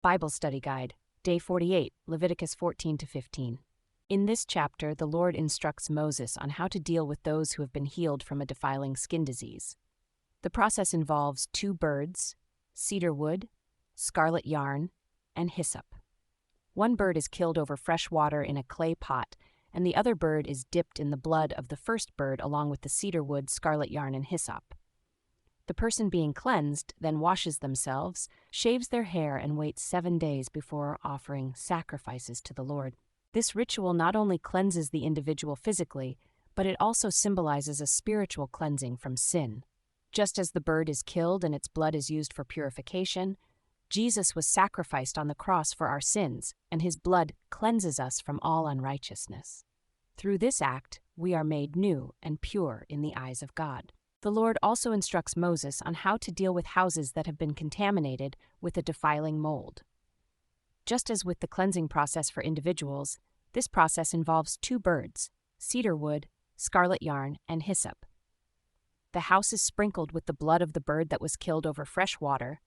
Bible Study Guide, Day 48, Leviticus 14-15. In this chapter, the Lord instructs Moses on how to deal with those who have been healed from a defiling skin disease. The process involves 2 birds, cedar wood, scarlet yarn, and hyssop. 1 bird is killed over fresh water in a clay pot, and the other bird is dipped in the blood of the first bird along with the cedar wood, scarlet yarn, and hyssop. The person being cleansed then washes themselves, shaves their hair, and waits 7 days before offering sacrifices to the Lord. This ritual not only cleanses the individual physically, but it also symbolizes a spiritual cleansing from sin. Just as the bird is killed and its blood is used for purification, Jesus was sacrificed on the cross for our sins, and his blood cleanses us from all unrighteousness. Through this act, we are made new and pure in the eyes of God. The Lord also instructs Moses on how to deal with houses that have been contaminated with a defiling mold. Just as with the cleansing process for individuals, this process involves 2 birds, cedar wood, scarlet yarn, and hyssop. The house is sprinkled with the blood of the bird that was killed over fresh water,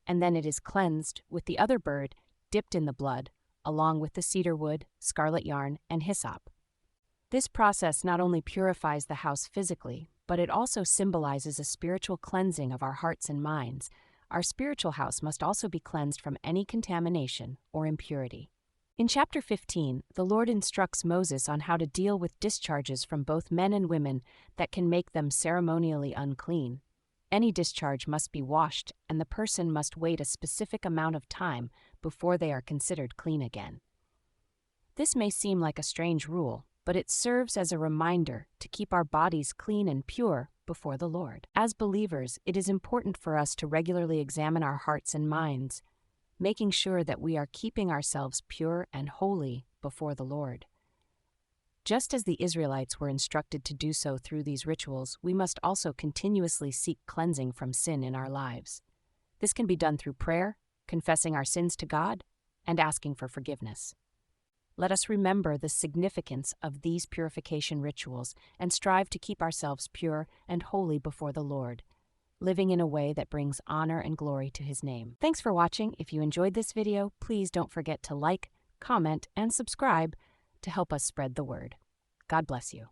and then it is cleansed with the other bird dipped in the blood, along with the cedar wood, scarlet yarn, and hyssop. This process not only purifies the house physically, but it also symbolizes a spiritual cleansing of our hearts and minds. Our spiritual house must also be cleansed from any contamination or impurity. In chapter 15, the Lord instructs Moses on how to deal with discharges from both men and women that can make them ceremonially unclean. Any discharge must be washed, and the person must wait a specific amount of time before they are considered clean again. This may seem like a strange rule, but it serves as a reminder to keep our bodies clean and pure before the Lord. As believers, it is important for us to regularly examine our hearts and minds, making sure that we are keeping ourselves pure and holy before the Lord. Just as the Israelites were instructed to do so through these rituals, we must also continuously seek cleansing from sin in our lives. This can be done through prayer, confessing our sins to God, and asking for forgiveness. Let us remember the significance of these purification rituals and strive to keep ourselves pure and holy before the Lord, living in a way that brings honor and glory to his name. Thanks for watching. If you enjoyed this video, please don't forget to like, comment, and subscribe to help us spread the word. God bless you.